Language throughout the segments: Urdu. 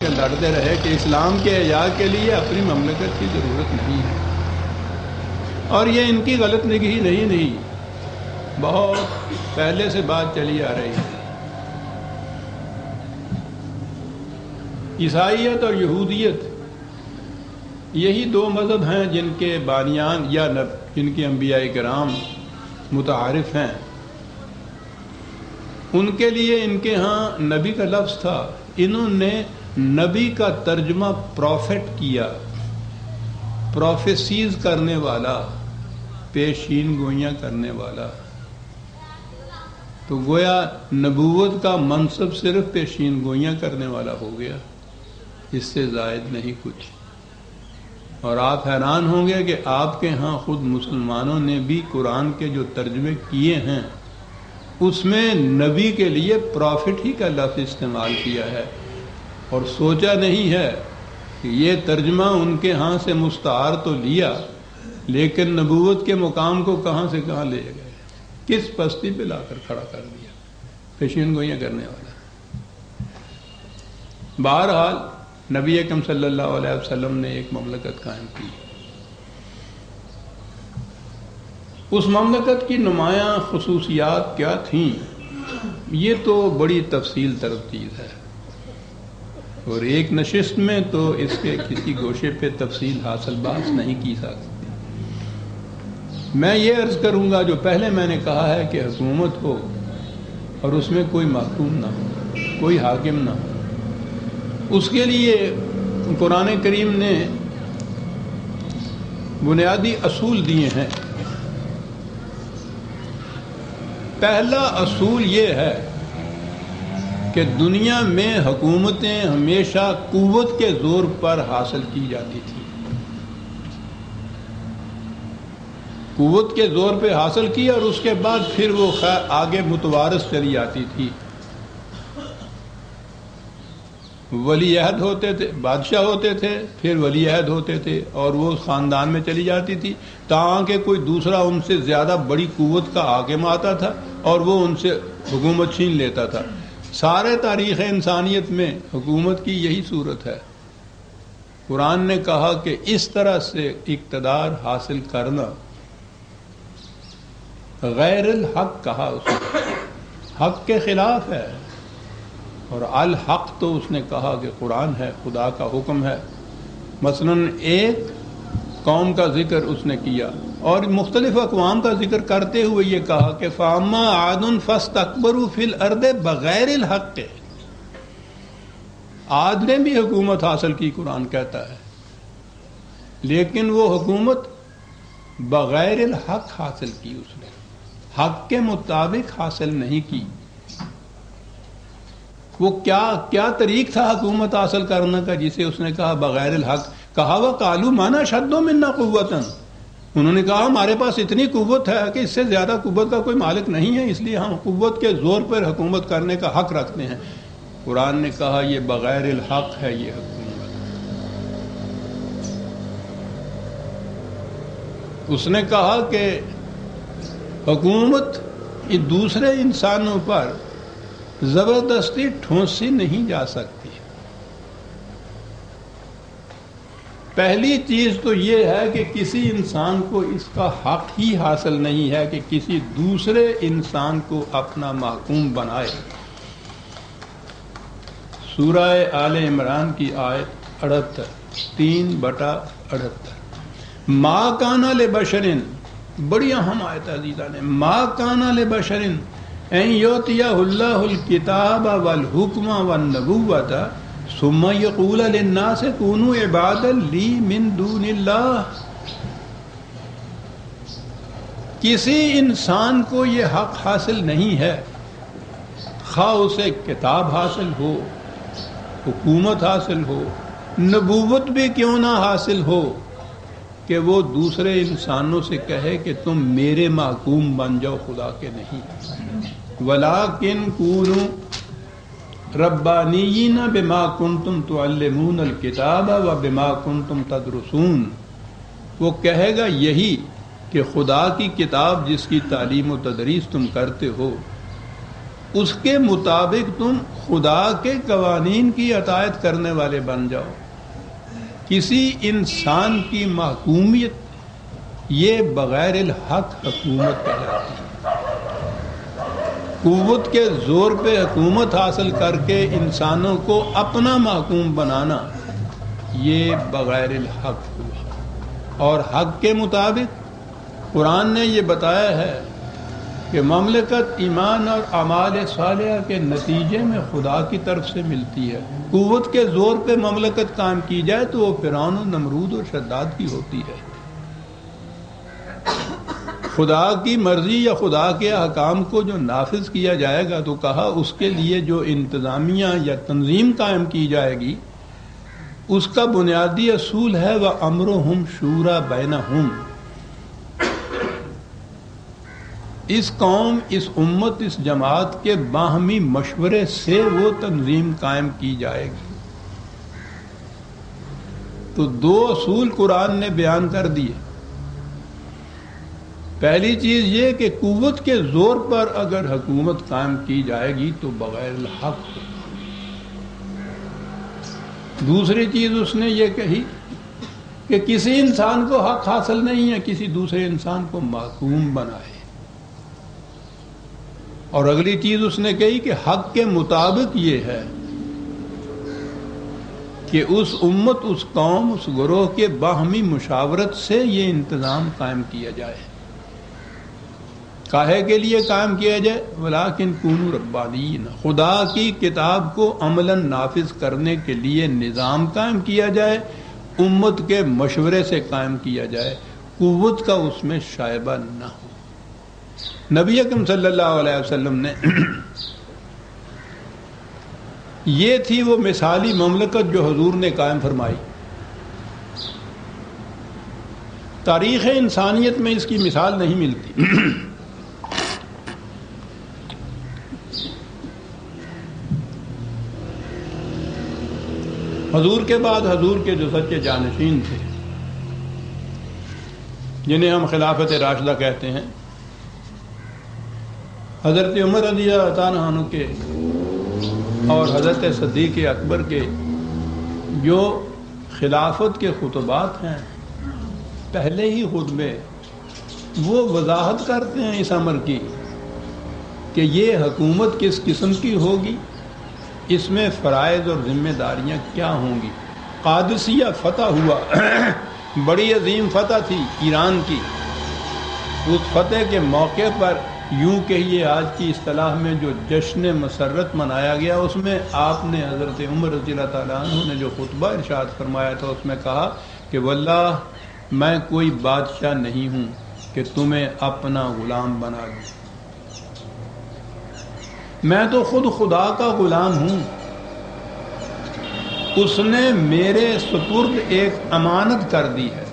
لڑتے رہے کہ اسلام کے احیاء کے لیے اپنی مملکت کی ضرورت نہیں ہے، اور یہ ان کی غلط نگہی نہیں، بہت پہلے سے بات چلی آ رہی ہے۔ عیسائیت اور یہودیت یہی دو مذہب ہیں جن کے بانیان یا جن کے انبیاء کرام متعارف ہیں۔ ان کے لیے ان کے ہاں نبی کا لفظ تھا، انہوں نے نبی کا ترجمہ پروفٹ کیا، پروفیسیز کرنے والا، پیشین گوئیاں کرنے والا۔ تو گویا نبوت کا منصب صرف پیشین گوئیاں کرنے والا ہو گیا، اس سے زائد نہیں کچھ۔ اور آپ حیران ہوں گے کہ آپ کے ہاں خود مسلمانوں نے بھی قرآن کے جو ترجمے کیے ہیں اس میں نبی کے لیے پروفٹ ہی کا لفظ استعمال کیا ہے، اور سوچا نہیں ہے کہ یہ ترجمہ ان کے ہاں سے مستعار تو لیا، لیکن نبوت کے مقام کو کہاں سے کہاں لے گئے، کس پستی پہ لا کر کھڑا کر دیا، پیشین گوئیاں کرنے والا۔ بہرحال نبی اکرم صلی اللہ علیہ وسلم نے ایک مملکت قائم کی، اس مملکت کی نمایاں خصوصیات کیا تھیں یہ تو بڑی تفصیل طلب چیز ہے، اور ایک نشست میں تو اس کے کسی گوشے پہ تفصیل حاصل بات نہیں کی سکتی۔ میں یہ عرض کروں گا، جو پہلے میں نے کہا ہے کہ حکومت ہو اور اس میں کوئی محکوم نہ ہو، کوئی حاکم نہ ہو، اس کے لیے قرآن کریم نے بنیادی اصول دیے ہیں۔ پہلا اصول یہ ہے کہ دنیا میں حکومتیں ہمیشہ قوت کے زور پر حاصل کی جاتی تھی، قوت کے زور پہ حاصل کی، اور اس کے بعد پھر وہ آگے متوارث چلی جاتی تھی۔ ولی عہد ہوتے تھے، بادشاہ ہوتے تھے، پھر ولی عہد ہوتے تھے، اور وہ خاندان میں چلی جاتی تھی تاکہ کوئی دوسرا ان سے زیادہ بڑی قوت کا حاکم آتا تھا اور وہ ان سے حکومت چھین لیتا تھا۔ سارے تاریخ انسانیت میں حکومت کی یہی صورت ہے۔ قرآن نے کہا کہ اس طرح سے اقتدار حاصل کرنا غیر الحق کہا، اس نے حق کے خلاف ہے، اور الحق تو اس نے کہا کہ قرآن ہے، خدا کا حکم ہے۔ مثلا ایک قوم کا ذکر اس نے کیا اور مختلف اقوام کا ذکر کرتے ہوئے یہ کہا کہ فَأَمَّا عَادٌ فَاسْتَكْبَرُوا فِي الْأَرْضِ بِغَيْرِ الْحَقِّ، عاد نے بھی حکومت حاصل کی، قرآن کہتا ہے، لیکن وہ حکومت بغیر الحق حاصل کی، اس نے حق کے مطابق حاصل نہیں کی۔ وہ کیا طریق تھا حکومت حاصل کرنے کا جسے اس نے کہا بغیر الحق؟ کہا وَقَالُوا مَا نَشَدُّ مِنَّا قُوَّةً، انہوں نے کہا ہمارے پاس اتنی قوت ہے کہ اس سے زیادہ قوت کا کوئی مالک نہیں ہے، اس لیے ہم قوت کے زور پر حکومت کرنے کا حق رکھتے ہیں۔ قرآن نے کہا یہ بغیر الحق ہے یہ حکومت۔ اس نے کہا کہ حکومت دوسرے انسانوں پر زبردستی ٹھونسی نہیں جا سکتی۔ پہلی چیز تو یہ ہے کہ کسی انسان کو اس کا حق ہی حاصل نہیں ہے کہ کسی دوسرے انسان کو اپنا محکوم بنائے۔ سورہ آل عمران کی آیت 3/78، ما کان لبشر، بڑی اہم آیت عزیزہ نے، ما کان لبشر ان یؤتیہ اللہ الکتاب والحکم والنبوۃ ثم یقول للناس کونوا عبادا لی من دون اللہ۔ کسی انسان کو یہ حق حاصل نہیں ہے، خواہ اسے کتاب حاصل ہو، حکومت حاصل ہو، نبوت بھی کیوں نہ حاصل ہو، کہ وہ دوسرے انسانوں سے کہے کہ تم میرے محکوم بن جاؤ، خدا کے نہیں۔ وَلَٰكِن كُونُوا رَبَّانِيِّينَ بِمَا كُنتُمْ تُعَلِّمُونَ الْكِتَابَ وَبِمَا كُنتُمْ تَدْرُسُونَ، وہ کہے گا یہی کہ خدا کی کتاب جس کی تعلیم و تدریس تم کرتے ہو، اس کے مطابق تم خدا کے قوانین کی اطاعت کرنے والے بن جاؤ. کسی انسان کی محکومیت یہ بغیر الحق حکومت کہلاتی ہے. قوت کے زور پہ حکومت حاصل کر کے انسانوں کو اپنا محکوم بنانا یہ بغیر الحق ہوا. اور حق کے مطابق قرآن نے یہ بتایا ہے کہ مملکت ایمان اور اعمال صالحہ کے نتیجے میں خدا کی طرف سے ملتی ہے. قوت کے زور پہ مملکت قائم کی جائے تو وہ فرعون و نمرود اور شداد کی ہوتی ہے. خدا کی مرضی یا خدا کے احکام کو جو نافذ کیا جائے گا تو کہا اس کے لیے جو انتظامیہ یا تنظیم قائم کی جائے گی اس کا بنیادی اصول ہے وَأَمْرُهُمْ شُورَى بَيْنَهُمْ. اس قوم، اس امت، اس جماعت کے باہمی مشورے سے وہ تنظیم قائم کی جائے گی. تو دو اصول قرآن نے بیان کر دیے. پہلی چیز یہ کہ قوت کے زور پر اگر حکومت قائم کی جائے گی تو بغیر الحق ہو. دوسری چیز اس نے یہ کہی کہ کسی انسان کو حق حاصل نہیں ہے کسی دوسرے انسان کو محکوم بنائے. اور اگلی چیز اس نے کہی کہ حق کے مطابق یہ ہے کہ اس امت، اس قوم، اس گروہ کے باہمی مشاورت سے یہ انتظام قائم کیا جائے. کاہے کے لیے قائم کیا جائے؟ ولیکن کونوا ربانین، خدا کی کتاب کو عملاً نافذ کرنے کے لیے نظام قائم کیا جائے، امت کے مشورے سے قائم کیا جائے، قوت کا اس میں شائبہ نہ ہو. نبی اکرم صلی اللہ علیہ وسلم نے یہ تھی وہ مثالی مملکت جو حضور نے قائم فرمائی. تاریخ انسانیت میں اس کی مثال نہیں ملتی. حضور کے بعد حضور کے جو سچے جانشین تھے جنہیں ہم خلافت راشدہ کہتے ہیں، حضرت عمر رضی اللہ تعالیٰ عنہ کے اور حضرت صدیق اکبر کے جو خلافت کے خطبات ہیں، پہلے ہی خطبے وہ وضاحت کرتے ہیں اس امر کی کہ یہ حکومت کس قسم کی ہوگی، اس میں فرائض اور ذمہ داریاں کیا ہوں گی. قادسیہ فتح ہوا، بڑی عظیم فتح تھی ایران کی. اس فتح کے موقع پر یوں کہیے آج کی اصطلاح میں جو جشن مسرت منایا گیا، اس میں آپ نے حضرت عمر رضی اللہ تعالیٰ عنہ نے جو خطبہ ارشاد فرمایا تھا اس میں کہا کہ واللہ میں کوئی بادشاہ نہیں ہوں کہ تمہیں اپنا غلام بنا دوں، میں تو خود خدا کا غلام ہوں. اس نے میرے سپرد ایک امانت کر دی ہے،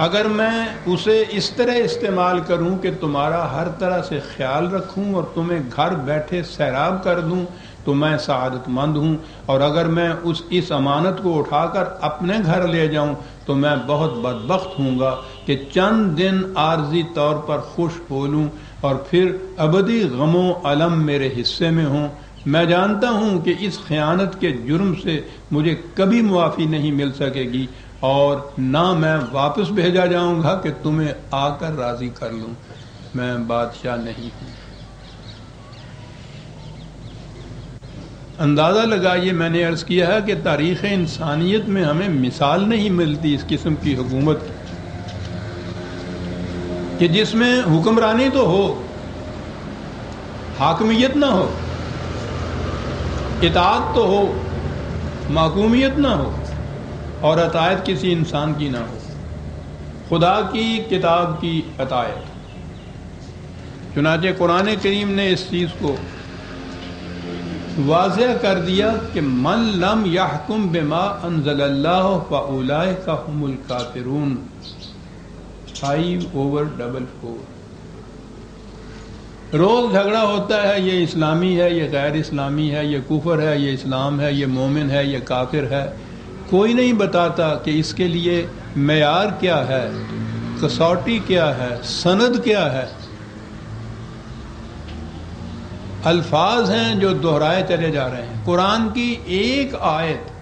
اگر میں اسے اس طرح استعمال کروں کہ تمہارا ہر طرح سے خیال رکھوں اور تمہیں گھر بیٹھے سیراب کر دوں تو میں سعادت مند ہوں، اور اگر میں اس امانت کو اٹھا کر اپنے گھر لے جاؤں تو میں بہت بدبخت ہوں گا کہ چند دن عارضی طور پر خوش ہو لوں اور پھر ابدی غم و الم میرے حصے میں ہوں. میں جانتا ہوں کہ اس خیانت کے جرم سے مجھے کبھی معافی نہیں مل سکے گی اور نہ میں واپس بھیجا جاؤں گا کہ تمہیں آ کر راضی کر لوں. میں بادشاہ نہیں ہوں. اندازہ لگائیے، میں نے عرض کیا ہے کہ تاریخ انسانیت میں ہمیں مثال نہیں ملتی اس قسم کی حکومت کی کہ جس میں حکمرانی تو ہو، حاکمیت نہ ہو، اطاعت تو ہو، محکومیت نہ ہو، اور اطاعت کسی انسان کی نہ ہو، خدا کی کتاب کی اطاعت. چنانچہ قرآن کریم نے اس چیز کو واضح کر دیا کہ من لم یحکم بما انزل اللہ فاولئک هم الکافرون 5/44. روز جھگڑا ہوتا ہے، یہ اسلامی ہے، یہ غیر اسلامی ہے، یہ کفر ہے، یہ اسلام ہے، یہ مومن ہے، یہ کافر ہے. کوئی نہیں بتاتا کہ اس کے لیے معیار کیا ہے، کسوٹی کیا ہے، سند کیا ہے. الفاظ ہیں جو دہرائے چلے جا رہے ہیں. قرآن کی ایک آیت